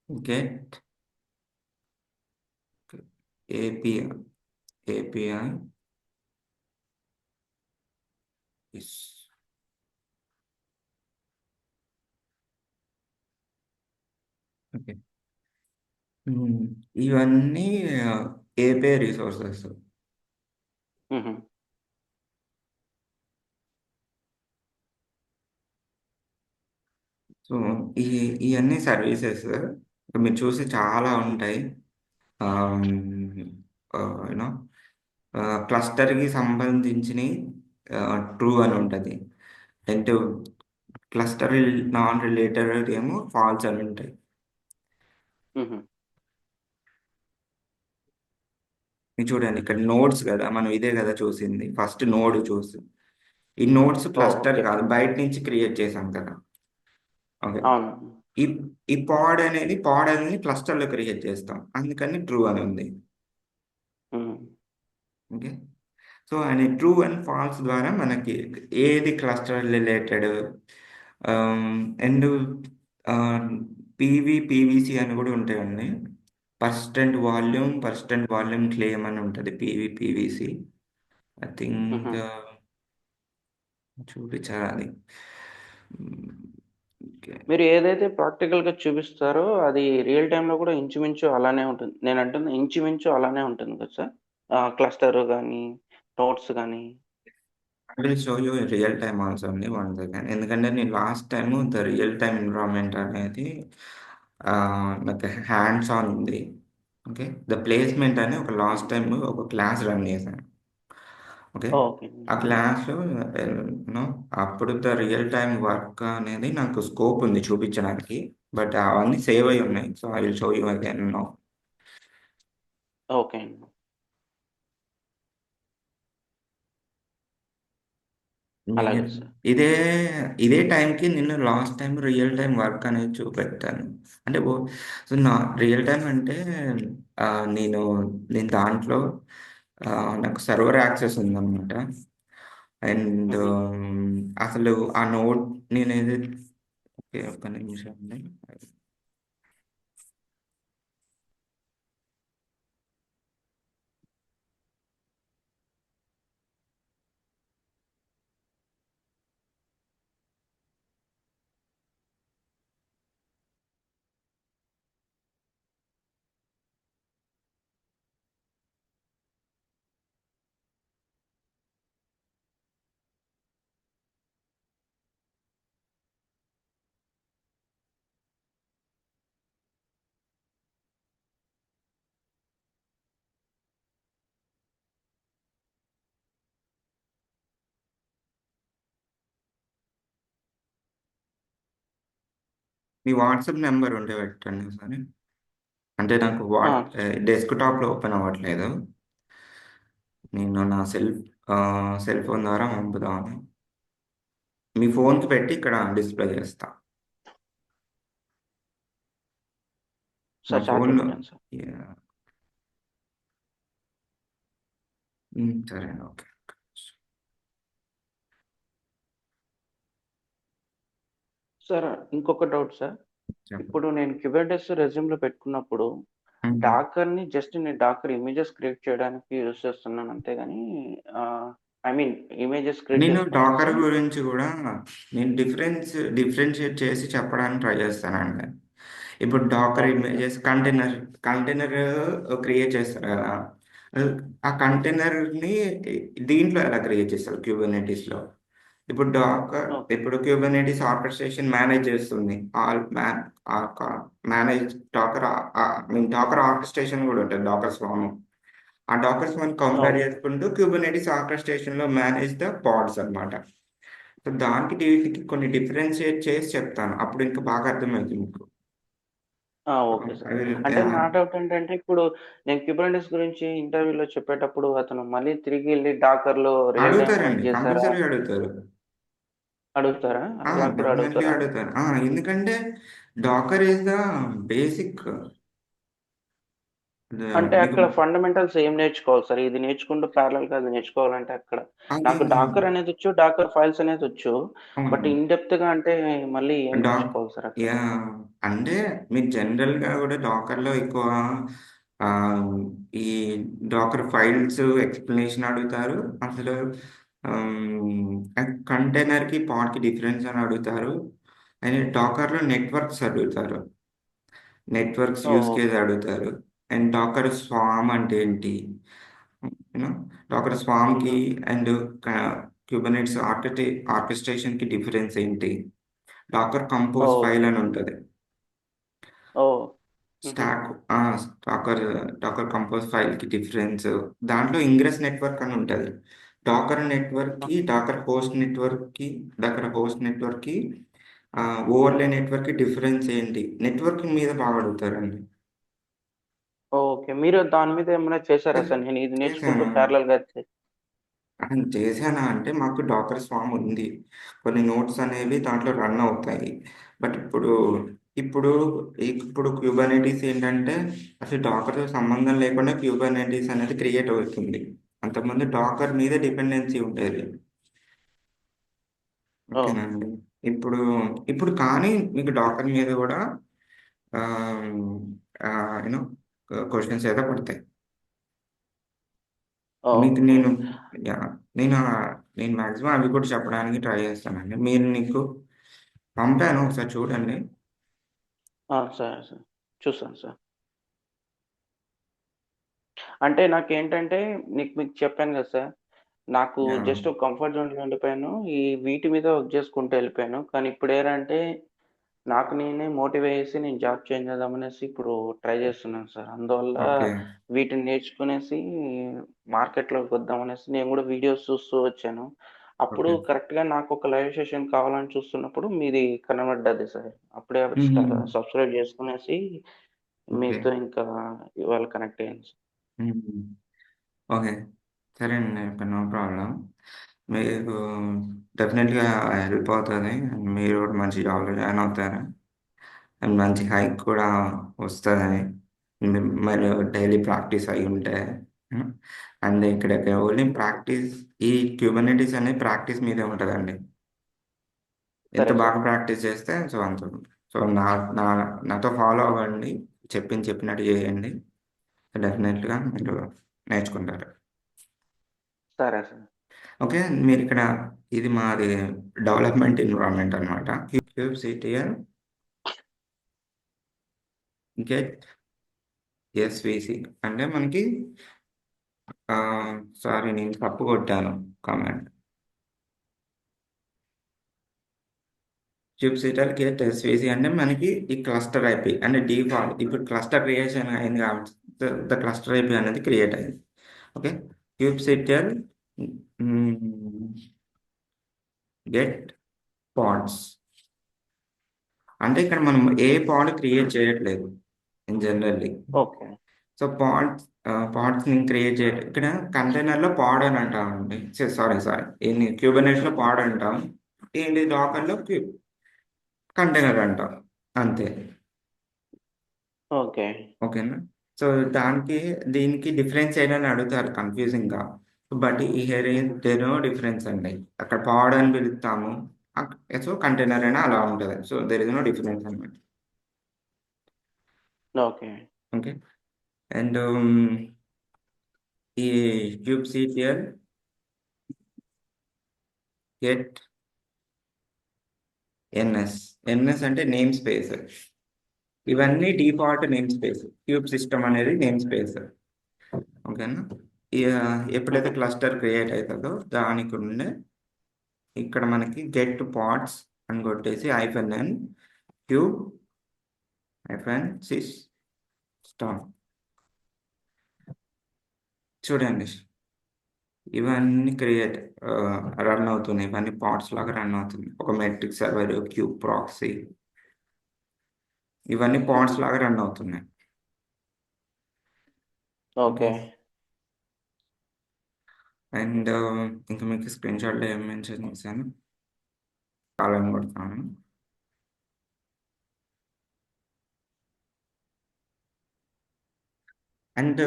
get API API is okay. Hmm. ఇవన్నీ ఏపీఐ రిసోర్సెస్. హుహు. సో ఈ ఇయన్నీ సర్వీసెస్ మీరు చూసి చాలా హుహు. ఉంటాయి. ఆహ్, యూనో క్లస్టర్‌కి సంబంధించినయి ట్రూ అని ఉంటది. అండ్ క్లస్టర్ నాన్ రిలేటెడ్ ఏమో ఫాల్స్ అని ఉంటాయి. హుహు. ఇది చూడండి, ఇక్కడ నోడ్స్ గదా! మనం ఇదే గదా చూసింది. ఫస్ట్ నోడ్ ఈ నోడ్స్ ఓహ్! Cluster okay. కాదు. బయట నుంచి క్రియేట్ చేసాం కదా! ఓకే. అవును. ఈ ఈ పాడ్ అనేది క్లస్టర్‌లో క్రియేట్ చేస్తాం. అందుకని ట్రూ అని ఉంది. హ్మ్. ఓకే. సో, అని ట్రూ అండ్ ఫాల్స్ ద్వారా మనకి ఏది క్లస్టర్ రిలేటెడ్ ఆహ్, అండ్ ఆహ్, పీవీసీ అని గూడా ఉంటాయండి. పర్సిస్టెంట్ వాల్యూమ్ క్లెయిమ్ అని ఉంటది. పీవీసీ. ఐ హుహు. థింక్ చూపించాలి. హ్మ్. ఓకే. మీరు ఏదైతే ప్రాక్టికల్‌గా చూపిస్తారో అది రియల్ టైమ్‌లో కూడా ఇంచుమించు అలానే ఉంటుంది. నేనంటుంది ఇంచుమించు అలానే ఉంటుంది కదా సార్? క్లస్టర్ గాని, నోట్స్ గాని. I will show you real time also అండి. One second. ఎందుకంటే నేను last time the real time environment అనేది నాకు హ్యాండ్స్ ఆన్ ఉంది. ఓకే. ద ప్లేస్‌మెంట్ అని ఒక లాస్ట్ హ్మ్. టైమ్ ఒక క్లాస్ రన్ చేశాను. ఓకే. ఓకే. ఆ క్లాస్‌లో నో అప్పుడు ద రియల్ టైమ్ వర్క్ అనేది నాకు స్కోప్ ఉంది చూపించడానికి. బట్ అవన్నీ సేవ్ అయ్యి హుహు. ఉన్నాయి. So, I will show you again now. Okay అండి. మీరు అలాగే సార్. ఇదే ఇదే టైంకి నేను last time real time work అనేది చూపెట్టాను. అంటే సో, నా రియల్ టైమ్ అంటే నేను దాంట్లో నాకు సర్వర్ యాక్సెస్ ఉందన్నమాట. అండ్ హుహు. అసలు ఆ నోట్ నేనేది ఓకే. ఒక్క నిమిషం అండి. మీ వాట్సాప్ నెంబర్ ఉంటే పెట్టండి ఒకసారి. అంటే నాకు ఆ! డెస్క్‌టాప్‌లో ఓపెన్ అవ్వట్లేదు. నేను నా సెల్ ఫోన్ ద్వారా పంపుదామని. మీ ఫోన్‌కి పెట్టి ఇక్కడ డిస్‌ప్లే చేస్తా. నా సార్ చాట్‌లో ఫోన్‌లో పెట్టండి సార్. యాహ్! సరే అండి. ఓకే. సార్ ఇంకొక డౌట్ సార్. చెప్పండి. ఇప్పుడు నేను క్యుబర్నెటిస్ రెజ్యూమ్‌లో పెట్టుకున్నప్పుడు హ్మ్. నేను డాకర్ ఇమేజెస్ క్రియేట్ చేయడానికి యూజ్ చేస్తున్నాను అంతేగాని ఆహ్, ఐ మీన్ ఇమేజెస్ క్రియేట్ నేను డాకర్ చేసుకునేసి గురించి కూడా నేను డిఫరెన్షియేట్ చేసి చెప్పడానికి ట్రై చేస్తానండి. ఇప్పుడు Dakar okay sir. Images container create చేస్తారు కదా. ఆ కంటైనర్ని దీంట్లో ఎలా క్రియేట్ చేస్తారు క్యూబర్నెటీస్లో. ఇప్పుడు ఓకే. ఇప్పుడు క్యూబర్నెటీస్ ఆర్కెస్ట్రేషన్ మేనేజ్ చేస్తుంది. All manage Docker mean Docker orchestration కూడా ఉంటుంది డాకర్ స్వామ్. ఆ డాకర్స్ మనం కంపేర్ ఓకే. చేసుకుంటూ క్యూబర్నెటిస్ ఆర్కెస్ట్రేషన్ లో మేనేజ్ ద పాడ్స్ అన్నమాట. సో దానికి వీటికి కొన్ని డిఫరెన్షియేట్ చేసి చెప్తాను. అప్పుడు ఇంకా బాగా అర్థమవుతుంది మీకు. Okay sir. ఐ విల్ అంటే నా డౌట్ ఏంటంటే ఇప్పుడు నేను క్యుబర్నెటిస్ గురించి ఇంటర్వ్యూలో చెప్పేటప్పుడు అతను మళ్ళీ తిరిగెళ్లి డాకర్‌లో రియల్ టైమ్ వర్క్ అడుగుతారండి. చేసారా కంపల్సరీగా అడుగుతారు. అడుగుతారా? అలా కూడా డెఫినెట్లీ అడుగుతారా? అడుగుతారు. ఎందుకంటే డాకర్ ఈస్ ద బేసిక్. అంటే మీకు అక్కడ ఫండమెంటల్స్ ఏం నేర్చుకోవాలి సార్? ఇది నేర్చుకుంటూ ప్యారలెల్‌గా అది నేర్చుకోవాలంటే అక్కడ అది నాకు డాకర్ అనేదొచ్చు, డాకర్ ఫైల్స్ అనేదొచ్చు. బట్ అవును. ఇన్ డెప్త్‌గా అంటే మళ్ళీ ఏం డాక్ నేర్చుకోవాలి సార్ అక్కడ? యాహ్! అంటే మీరు జనరల్‌గా గూడా డాకర్‌లో ఎక్కువ ఆహ్, ఈ డాకర్ ఫైల్స్ ఎక్స్‌ప్లనేషన్ అడుగుతారు. అసలు కంటైనర్‌కి, పాడ్‌కి డిఫరెన్స్ అని అడుగుతారు. అండ్ డాకర్‌లో నెట్వర్క్స్ అడుగుతారు. Networks use oh! కేస్ అడుగుతారు. అండ్ డాకర్ స్వార్మ్ అంటే ఏంటి? యూనో డాకర్ స్వార్మ్‌కి హ్మ్. అండ్ క కుబర్నెట్స్ ఆర్కెస్ట్రేషన్‌కి డిఫరెన్స్ ఏంటి? Docker compose oh! ఫైల్ అని ఉంటది. ఓహ్! హుహు. Stack ah! Docker docker compose ఫైల్‌కి డిఫరెన్స్. దాంట్లో ఇంగ్రెస్ నెట్వర్క్ అని ఉంటది. డాకర్ నెట్వర్క్‌కి, డాకర్ హోస్ట్ నెట్వర్క్‌కి ఓవర్‌లే నెట్వర్క్‌కి డిఫరెన్స్ ఏంటి? నెట్వర్కింగ్ మీద బాగా అడుగుతారండి. ఓకే. మీరు దాని మీద ఏమైనా చేసారా సార్? నేను ఇది నేర్చుకుంటూ చేశాను. ప్యారలెల్‌గా చేశానా అంటే మాకు డాకర్ స్వార్మ్ ఉంది. కొన్ని నోట్స్ అనేవి దాంట్లో రన్ అవుతాయి. బట్ ఇప్పుడు ఇప్పుడు క్యూబర్నెటీస్ ఏంటంటే అసలు డాకర్‌తో సంబంధం లేకుండా క్యూబర్నెటీస్ అనేది క్రియేట్ అవుతుంది. అంతకుముందు డాకర్ మీద డిపెండెన్సీ ఉండేది. ఓహ్! ఓకేనా అండి. ఇప్పుడు ఇప్పుడు కానీ మీకు డాకర్ మీద కూడా ఆహ్, యూనో క్వెషన్స్ అయితే పడతాయి. మీకు ఓకే. యాహ్! నేను నేను మాక్సిమం అవి కూడా చెప్పడానికి ట్రై చేస్తానండి. నీకు పంపాను ఒకసారి చూడండి. సరే సార్. చూసాను సార్. అంటే నాకేంటంటే మీకు చెప్పాను గదా సార్! నాకు యాహ్! జస్ట్ ఒక కంఫర్ట్ జోన్‌లో ఉండిపోయాను. ఈ వీటి మీద వర్క్ చేసుకుంటూ ఎళ్ళిపోయాను. కానీ ఇప్పుడేంటంటే నాకు నేనే మోటివేట్ చేసి నేను జాబ్ చేంజ్ చేద్దామనేసి ఇప్పుడు ట్రై చేస్తున్నాను సార్. అందువల్ల ఓకే. వీటిని నేర్చుకునేసి మార్కెట్‌లోకి వద్దామనేసి నేను గూడా వీడియోస్ చూస్తూ వచ్చాను. అప్పుడు ఓకే. కరెక్ట్‌గా నాకొక లైవ్ సెషన్ కావాలని చూస్తున్నప్పుడు మీది కనబడ్డది సార్. అప్పుడే హుహు. సబ్స్క్రైబ్ చేసుకునేసి ఓకే. మీతో ఇంకా ఇవాళ కనెక్ట్ అయ్యాను సార్. హుహు. ఓకే. సరేనండి. ఓకే. No problem. మీకు డెఫినిట్‌గా హెల్ప్ అవుతది. మీరు కూడా మంచి జాబ్‌లో జాయిన్ అవుతారు. అండ్ మంచి హైక్ కూడా వస్తదని. మరి డైలీ ప్రాక్టీస్ అయ్యుంటే. హ్మ్. అండ్ ఇక్కడ ఓన్లీ ప్రాక్టీస్ ఈ క్యూబర్నెటిస్ అనేది ప్రాక్టీస్ మీదే ఉంటదండి. ఎంత సరే బాగా సార్. ప్రాక్టీస్ చేస్తే అంత సో, నా నా నాతో ఫాలో అవ్వండి. చెప్పినట్టు చేయండి. డెఫినెట్‌గా మీరు నేర్చుకుంటారు. సరే సార్. ఓకే. మీరిక్కడ ఇది మాది డెవలప్‌మెంట్ ఎన్విరాన్మెంట్ అన్నమాట. క్యూబ్‌సిటిఎల్ గెట్ ఎస్‌విసి అంటే మనకి సారీ నేను తప్పు కొట్టాను కామెంట్. క్యూబ్‌సిటిఎల్ గెట్ ఎస్‌విసి అంటే మనకి ఈ క్లస్టర్ ఐపీ అంటే డిఫాల్ట్ ఇప్పుడు క్లస్టర్ క్రియేషన్ అయింది కాబట్టి ద క్లస్టర్ ఐపీ అనేది క్రియేట్ అయింది. ఓకే. క్యూబ్‌సిటిఎల్ గెట్ పాడ్స్ అంటే ఇక్కడ మనం ఏ పాడ్ క్రియేట్ చేయట్లేదు in generally. Okay. So pods ని క్రియేట్ చేయడం ఇక్కడ కంటైనర్ లో పాడ్ అని అంటామండి. సారీ సారీ, ఇన్ని క్యూబర్నెట్స్ లో పాడ్ అంటాం, ఏంటి డాకర్ లో కంటైనర్ అంటాం, అంతే. ఓకే. ఓకేనా. సో దానికి దీనికి డిఫరెన్స్ ఏంటని అడుగుతారు కన్ఫ్యూజింగ్ గా. But here there no difference అండి. అక్కడ పాడ్ అని పిలుస్తాము, సో కంటైనర్ అయినా అలా ఉంటుంది. So there is no difference అనమాట. ఓకే. ఓకే. అండ్ ఈ kubectl get ns అంటే నేమ్ స్పేస్. ఇవన్నీ default namespace. Kube system అనేది నేమ్ స్పేస్. ఓకేనా. ఎప్పుడైతే క్లస్టర్ క్రియేట్ అవుతుందో దానికి ఉండే ఇక్కడ మనకి గెట్ పాడ్స్ అని కొట్టేసి -n క్యూబ్ -sys స్టార్. చూడండి, ఇవన్నీ రన్ అవుతున్నాయి. ఇవన్నీ పాడ్స్ లాగా రన్ అవుతుంది. ఒక మెట్రిక్ సర్వర్, క్యూబ్ ప్రాక్సీ, ఇవన్నీ పాడ్స్ లాగా రన్ అవుతున్నాయి. ఓకే. అండ్ ఇంకా మీకు స్క్రీన్ షాట్లో ఏం మెన్షన్ చేశాను, కాలం కొడతాను. అండ్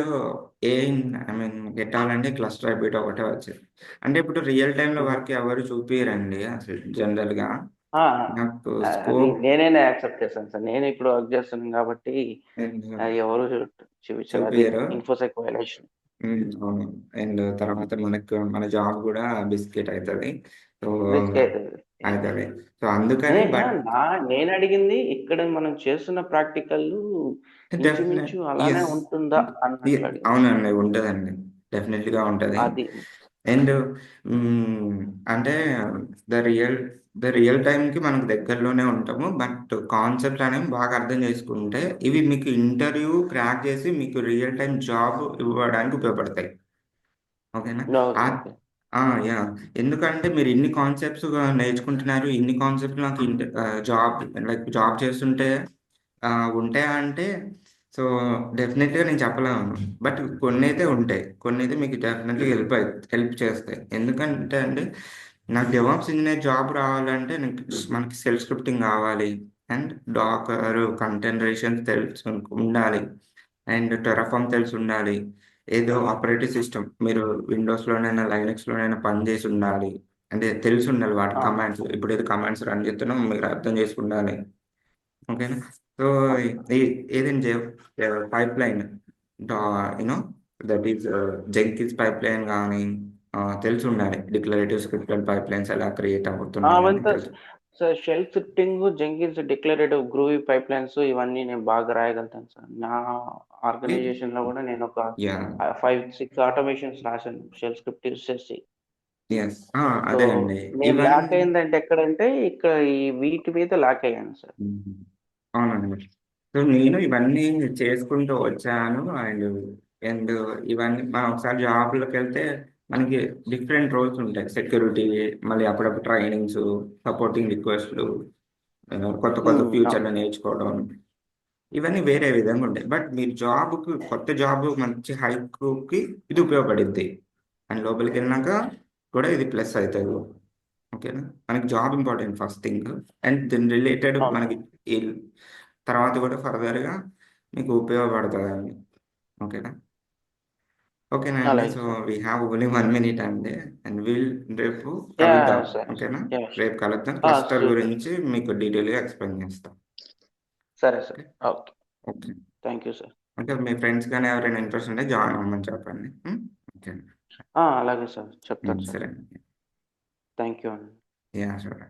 పెట్టాలంటే క్లస్టర్ అయిపోయి ఒకటే వచ్చేది. అంటే ఇప్పుడు రియల్ టైంలో వర్క్ ఎవరు చూపిరండి అసలు జనరల్గా. ఆ! నాకు అది స్కోప్ నేనే యాక్సెప్ట్ చేశాను సార్. నేను ఇప్పుడు వర్క్ చేస్తున్నాను కాబట్టి అది ఎవరు చూపించరు. అది చూపియరు. ఇన్ఫోసెక్ వైలేషన్. అవును. అండ్ తర్వాత మనకు మన జాబ్ కూడా బిస్కెట్ అవుతుంది. సో రిస్క్ అవుతుంది. అవుతుంది. సో అందుకని నేను అడిగింది ఇక్కడ మనం చేస్తున్న ప్రాక్టికల్ డెఫినెట్ ఇంచుమించు అలానే ఎస్, ఉంటుందా అన్నట్లు అడిగింది. అవునండి, ఉంటుందండి, డెఫినెట్గా ఉంటుంది. అది అండ్ అంటే ద రియల్ టైంకి మనకు దగ్గరలోనే ఉంటాము. బట్ కాన్సెప్ట్ అనేవి బాగా అర్థం చేసుకుంటే ఇవి మీకు ఇంటర్వ్యూ క్రాక్ చేసి మీకు రియల్ టైం జాబ్ ఇవ్వడానికి ఉపయోగపడతాయి. ఓకేనా. ఓకే. ఓకే. యా, ఎందుకంటే మీరు ఇన్ని కాన్సెప్ట్స్ నేర్చుకుంటున్నారు, ఇన్ని కాన్సెప్ట్స్ నాకు జాబ్ జాబ్ చేస్తుంటే ఉంటాయా అంటే, సో డెఫినెట్గా నేను చెప్పలేను. బట్ కొన్ని అయితే ఉంటాయి, కొన్ని అయితే మీకు డెఫినెట్గా హెల్ప్ చేస్తాయి. ఎందుకంటే అండి, నాకు డెవాప్స్ ఇంజనీర్ జాబ్ రావాలంటే మనకి సెల్ఫ్ స్క్రిప్టింగ్ కావాలి, అండ్ డాకర్ కంటైనరైజేషన్ తెలిసి ఉండాలి, అండ్ టెరాఫామ్ తెలిసి ఉండాలి. ఏదో ఆపరేటింగ్ సిస్టమ్ మీరు విండోస్లోనైనా లైనక్స్లోనైనా పని చేసి ఉండాలి, అంటే తెలిసి ఉండాలి వాటి కమాండ్స్. ఇప్పుడు ఏదో కమాండ్స్ రన్ చేస్తున్నాం మీరు అర్థం చేసి ఉండాలి. ఓకేనా. సో ఏదైనా pipeline, you know that is Jenkins pipeline కానీ తెలిసి ఉండాలి. డిక్లరేటివ్ స్క్రిప్టెడ్ పైప్ లైన్స్ ఎలా క్రియేట్ అవుతున్నాయి అని అవంతా తెలుసు. Sir shell scripting, Jenkins declarative, groovy pipelines ఇవన్నీ నేను బాగా రాయగలుగుతాను సార్. నా ఆర్గనైజేషన్ లో కూడా నేను ఒక యా 5-6 ఆటోమేషన్స్ రాశాను షెల్ స్క్రిప్ట్ యూస్ చేసి. ఎస్, సో అదే అండి నేను ల్యాక్ ఇవన్నీ. అయిందంటే ఎక్కడంటే ఇక్కడ ఈ వీటి మీద ల్యాక్ అయ్యాను సార్. అవునండి. సో నేను ఇవన్నీ చేసుకుంటూ వచ్చాను. అండ్ అండ్ ఇవన్నీ మనం ఒకసారి జాబ్లోకి వెళ్తే మనకి డిఫరెంట్ రోల్స్ ఉంటాయి. సెక్యూరిటీ, మళ్ళీ అప్పుడప్పుడు ట్రైనింగ్స్, సపోర్టింగ్ రిక్వెస్ట్లు, కొత్త కొత్త ఫ్యూచర్లు నేర్చుకోవడం, ఇవన్నీ వేరే విధంగా ఉంటాయి. బట్ మీరు కొత్త జాబ్ మంచి హైక్కి ఇది ఉపయోగపడుద్ది. అండ్ లోపలికి వెళ్ళినాక కూడా ఇది ప్లస్ అవుతుంది. ఓకేనా. మనకి job important first thing, and దీని రిలేటెడ్ అవును మనకి సార్. ఈ తర్వాత కూడా ఫర్దర్గా మీకు ఉపయోగపడుతుంది అండి. ఓకేనా. ఓకేనా అండి. అలాగే so sir. We have only 1 minute అండి. అండ్ రేపు యా కలుద్దాం. సార్. ఓకేనా. యా రేపు కలుద్దాం, క్లస్టర్ సూపర్. గురించి మీకు డీటెయిల్గా ఎక్స్ప్లెయిన్ చేస్తాం. సరే sir. Okay. Okay. Okay. Thank you sir. అంటే మీ ఫ్రెండ్స్ కానీ ఎవరైనా ఇంట్రెస్ట్ ఉంటే జాయిన్ అవ్వమని చెప్పండి. ఓకే. అలాగే సార్ చెప్తాను సార్. సరే అండి. థ్యాంక్ యూ అండి. యా, సరే.